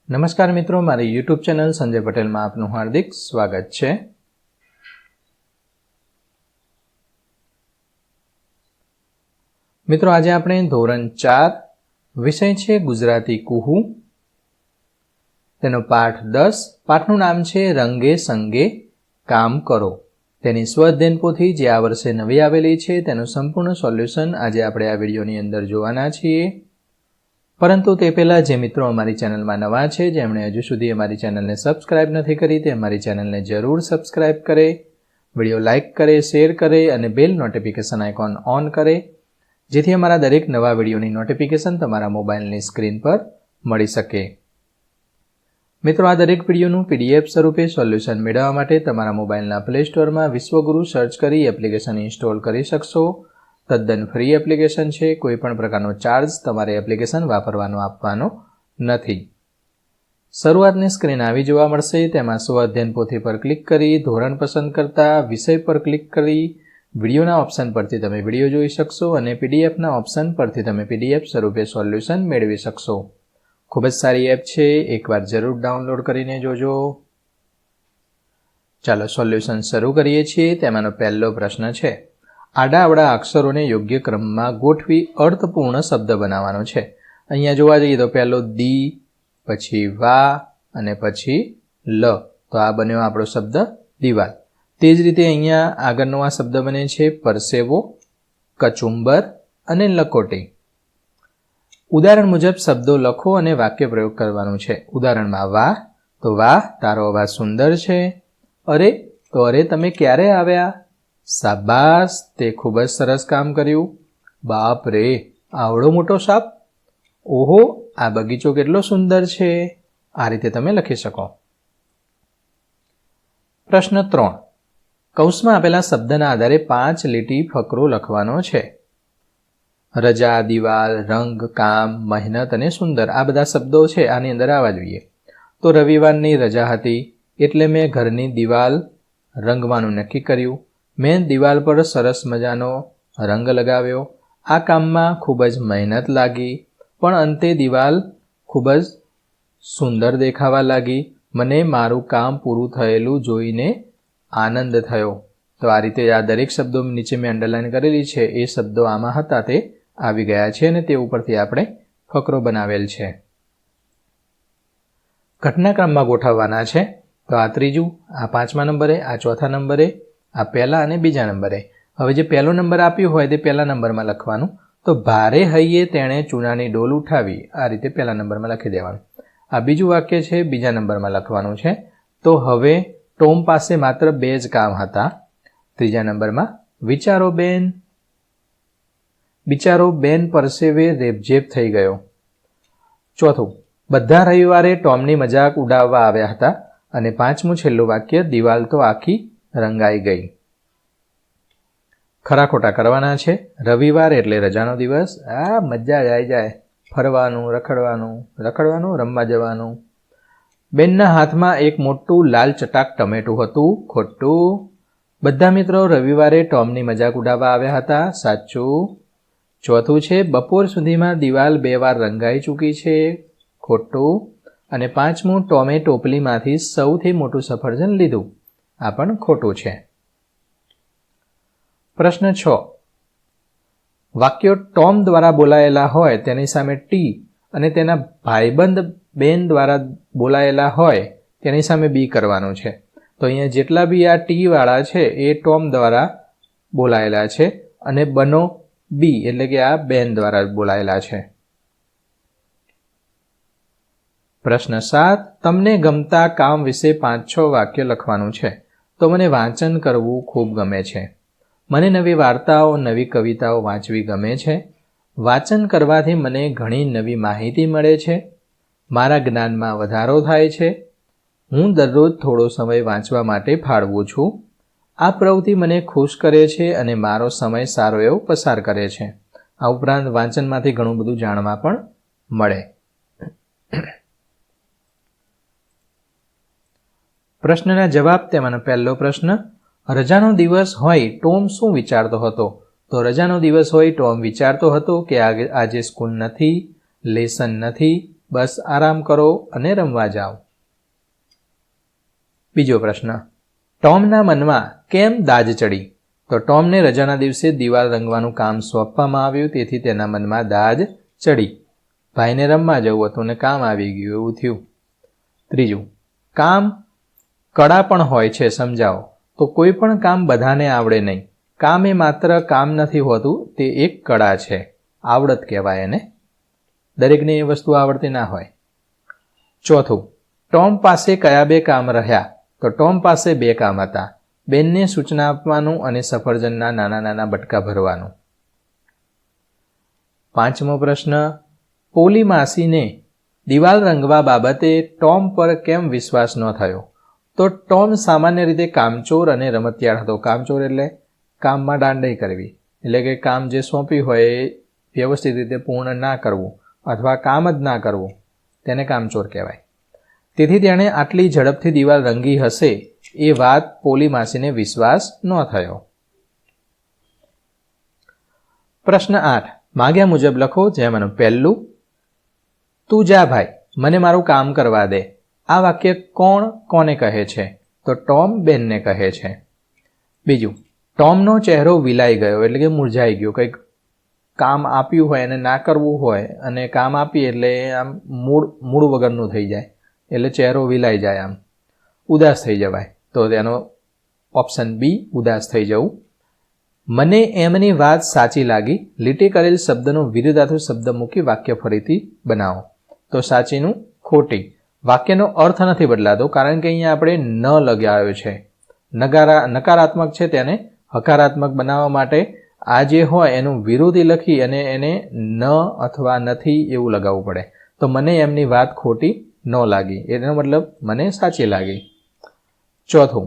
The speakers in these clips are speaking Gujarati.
નમસ્કાર મિત્રો, મારી યુટ્યુબ ચેનલ સંજય પટેલમાં આપનું હાર્દિક સ્વાગત છે. મિત્રો, આજે આપણે ધોરણ 4 વિષય છે ગુજરાતી કુહુ, તેનો પાઠ 10. પાઠનું નામ છે રંગે સંગે કામ કરો. તેની સ્વઅધ્યયન પોથી જે આ વર્ષે નવી આવેલી છે તેનું સંપૂર્ણ સોલ્યુશન આજે આપણે આ વિડીયોની અંદર જોવાના છીએ. પરંતુ તે પહેલાં જે મિત્રો અમારી ચેનલમાં નવા છે, જેમણે હજુ સુધી અમારી ચેનલને સબસ્ક્રાઇબ નથી કરી, તે અમારી ચેનલને જરૂર સબસ્ક્રાઇબ કરે, વિડીયો લાઇક કરે, શેર કરે અને બેલ નોટિફિકેશન આઇકોન ઓન કરે, જેથી અમારા દરેક નવા વિડીયોની નોટિફિકેશન તમારા મોબાઈલની સ્ક્રીન પર મળી શકે. મિત્રો, આ દરેક વિડીયોનું PDF સ્વરૂપે સોલ્યુશન મેળવવા માટે તમારા મોબાઈલના પ્લે સ્ટોરમાં વિશ્વગુરુ સર્ચ કરી એપ્લિકેશન ઇન્સ્ટોલ કરી શકશો. તદ્દન ફ્રી એપ્લિકેશન છે. કોઈ પણ પ્રકારનો ચાર્જ તમારે એપ્લિકેશન વાપરવાનો આપવાનો નથી. શરૂઆતની સ્ક્રીન આવી જોવા મળશે. તેમાં સ્વઅધ્યયન પોથી પર ક્લિક કરી ધોરણ પસંદ કરતા વિષય પર ક્લિક કરી વિડીયોના ઓપ્શન પરથી તમે વિડીયો જોઈ શકશો અને PDFના ઓપ્શન પરથી તમે PDF સ્વરૂપે સોલ્યુશન મેળવી શકશો. ખૂબ જ સારી એપ છે, એકવાર જરૂર ડાઉનલોડ કરીને જોજો. ચાલો સોલ્યુશન શરૂ કરીએ છીએ. તેમાંનો પહેલો પ્રશ્ન છે, આડાઅવળા અક્ષરોને યોગ્ય ક્રમમાં ગોઠવી અર્થપૂર્ણ શબ્દ બનાવવાનો છે. અહીંયા જોવા જઈએ તો પહેલો દી, પછી વા અને પછી લ. તો આ બન્યો આપણો શબ્દ દિવાલ. તે જ રીતે અહીંયા આગળનો આ શબ્દ બને છે પરસેવો, કચુંબર અને લકોટી. ઉદાહરણ મુજબ શબ્દો લખો અને વાક્ય પ્રયોગ કરવાનું છે. ઉદાહરણમાં વાહ, તો વાહ તારો અવાજ સુંદર છે. અરે, તો અરે તમે ક્યારે આવ્યા. શાબાશ, તે ખૂબ જ સરસ કામ કર્યું. બાપ રે, આવડો મોટો સાપ. ઓહો, આ બગીચો કેટલો સુંદર છે. આ રીતે તમે લખી શકો. પ્રશ્ન 3. કૌંસમાં આપેલા શબ્દના આધારે 5 લીટી ફકરો લખવાનો છે. રજા, દિવાલ, રંગ, કામ, મહેનત અને સુંદર, આ બધા શબ્દો છે આની અંદર આવવા જોઈએ. તો રવિવારની રજા હતી એટલે મેં ઘરની દિવાલ રંગવાનું નક્કી કર્યું. મેં દિવાલ પર સરસ મજાનો રંગ લગાવ્યો. આ કામમાં ખૂબ જ મહેનત લાગી, પણ અંતે દિવાલ ખૂબ જ સુંદર દેખાવા લાગી. મને મારું કામ પૂરું થયેલું જોઈને આનંદ થયો. તો આ રીતે આ દરેક શબ્દો નીચે મેં અંડરલાઈન કરેલી છે, એ શબ્દો આમાં હતા તે આવી ગયા છે અને તે ઉપરથી આપણે ફકરો બનાવેલ છે. ઘટનાક્રમમાં ગોઠવવાના છે. તો આ ત્રીજું, આ 5મા નંબરે, આ 4થા નંબરે, આ પહેલા અને બીજા નંબરે. હવે જે પહેલો નંબર આપ્યો હોય તે પહેલા નંબરમાં લખવાનું. તો ભારે હૈયે તેણે ચૂનાની ડોલ ઉઠાવી, આ રીતે પહેલા નંબરમાં લખી દેવાનું. આ બીજું વાક્ય છે, બીજા નંબરમાં લખવાનું છે. તો હવે ટોમ પાસે માત્ર 2 જ કામ હતા. ત્રીજા નંબરમાં બિચારો બેન પરસેવે રેબઝેબ થઈ ગયો. ચોથું, બધા રવિવારે ટોમની મજાક ઉડાવવા આવ્યા હતા. અને 5મું છેલ્લું વાક્ય, દિવાલ તો આખી રંગાઈ ગઈ. ખરા ખોટા કરવાના છે. રવિવાર એટલે રજાનો દિવસ. આ મજા જ આવી જાય, ફરવાનું, રખડવાનું, રમવા જવાનું. બેનના હાથમાં એક મોટું લાલ ચટાક ટમેટું હતું. ખોટું. બધા મિત્રો રવિવારે ટોમની મજાક ઉડાવવા આવ્યા હતા. સાચું. ચોથું છે, બપોર સુધીમાં દિવાલ 2 વાર રંગાઈ ચૂકી છે. ખોટું. અને 5મું, ટોમે ટોપલીમાંથી સૌથી મોટું સફરજન લીધું. આ પણ ખોટું છે. પ્રશ્ન 6. વાક્યો ટોમ દ્વારા બોલાયેલા હોય તેની સામે ટી અને તેના ભાઈબંધ બેન દ્વારા બોલાયેલા હોય તેની સામે બી કરવાનું છે. તો અહીંયા જેટલા બી આ ટી વાળા છે એ ટોમ દ્વારા બોલાયેલા છે અને બનો બી એટલે કે આ બેન દ્વારા બોલાયેલા છે. પ્રશ્ન 7. તમને ગમતા કામ વિશે 5-6 વાક્ય લખવાનું છે. તો મને વાંચન કરવું ખૂબ ગમે છે. મને નવી વાર્તાઓ, નવી કવિતાઓ વાંચવી ગમે છે. વાંચન કરવાથી મને ઘણી નવી માહિતી મળે છે. મારા જ્ઞાનમાં વધારો થાય છે. હું દરરોજ થોડો સમય વાંચવા માટે ફાળવું છું. આ પ્રવૃત્તિ મને ખુશ કરે છે અને મારો સમય સારો એવો પસાર કરે છે. આ ઉપરાંત વાંચનમાંથી ઘણું બધું જાણવા પણ મળે. પ્રશ્નના જવાબ. તેમાંનો પહેલો પ્રશ્ન, રજાનો દિવસ હોય ટોમ શું વિચારતો હતો. તો રજાનો દિવસ હોય ટોમ વિચારતો હતો કે આજે સ્કૂલ નથી, લેસન નથી, બસ આરામ કરો અને રમવા જાઓ. બીજો પ્રશ્ન, ટોમના મનમાં કેમ દાજ ચડી? તો ટોમને રજાના દિવસે દિવાલ રંગવાનું કામ સોંપવામાં આવ્યું, તેથી તેના મનમાં દાજ ચડી. ભાઈને રમવા જવું હતું ને કામ આવી ગયું એવું થયું. ત્રીજું, કામ કળા પણ હોય છે, સમજાવો. તો કોઈ પણ કામ બધાને આવડે નહીં. કામ એ માત્ર કામ નથી હોતું, તે એક કળા છે, આવડત કહેવાય એને. દરેકને એ વસ્તુ આવડતી ના હોય. ચોથું, ટોમ પાસે કયા 2 કામ રહ્યા? તો ટોમ પાસે 2 કામ હતા, બેનને સૂચના આપવાનું અને સફરજનના નાના નાના બટકા ભરવાનું. પાંચમો પ્રશ્ન, પોલી માસીને દિવાલ રંગવા બાબતે ટોમ પર કેમ વિશ્વાસ ન થયો? તો ટોમ સામાન્ય રીતે કામચોર અને રમતિયાળ હતો. કામચોર એટલે કામમાં દાંડાઈ કરવી, એટલે કે કામ જે સોંપ્યું હોય એ વ્યવસ્થિત રીતે પૂર્ણ ના કરવું અથવા કામ જ ના કરવું, તેને કામચોર કહેવાય. તેથી તેણે આટલી ઝડપથી દિવાલ રંગી હશે એ વાત પોલી માસીને વિશ્વાસ ન થયો. પ્રશ્ન 8, માગ્યા મુજબ લખો. જેમાંનું પહેલું, તું જા ભાઈ, મને મારું કામ કરવા દે. આ વાક્ય કોણ કોને કહે છે? તો ટોમ બેનને કહે છે. બીજું, ટોમનો ચહેરો વિલાઈ ગયો એટલે કે મુરઝાઈ ગયો. કંઈક કામ આપ્યું હોય અને ના કરવું હોય અને કામ આપીએ એટલે આમ મૂળ વગરનું થઈ જાય, એટલે ચહેરો વિલાઈ જાય, આમ ઉદાસ થઈ જવાય. તો તેનો ઓપ્શન બી, ઉદાસ થઈ જવું. મને એમની વાત સાચી લાગી. લીટી કરેલ શબ્દનો વિરુદ્ધાર્થી શબ્દ મૂકી વાક્ય ફરીથી બનાવો. તો સાચીનું ખોટી. વાક્યનો અર્થ નથી બદલાતો, કારણ કે અહીંયા આપણે ન લગાવ્યો છે. નકારાત્મક છે તેને હકારાત્મક બનાવવા માટે આ જે હોય એનું વિરોધી લખી અને એને ન અથવા નથી એવું લગાવવું પડે. તો મને એમની વાત ખોટી ન લાગી, એનો મતલબ મને સાચી લાગી. ચોથું,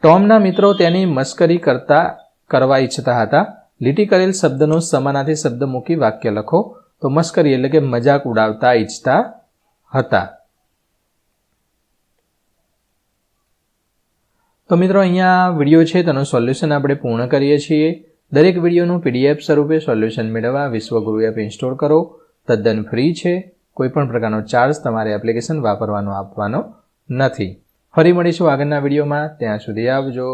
ટોમના મિત્રો તેની મસ્કરી કરવા ઈચ્છતા હતા. લીટી કરેલ શબ્દનો સમાનાર્થી શબ્દ મૂકી વાક્ય લખો. તો મસ્કરી એટલે કે મજાક ઉડાવતા ઈચ્છતા હતા. તો મિત્રો, અહીંયા વિડીયો છે તેનું સોલ્યુશન આપણે પૂર્ણ કરીએ છીએ. દરેક વિડીયોનું PDF સ્વરૂપે સોલ્યુશન મેળવવા વિશ્વગુરુ એપ ઇન્સ્ટોલ કરો. તદ્દન ફ્રી છે. કોઈપણ પ્રકારનો ચાર્જ તમારે એપ્લિકેશન વાપરવાનો આપવાનો નથી. ફરી મળીશું આગળના વિડીયોમાં. ત્યાં સુધી આવજો.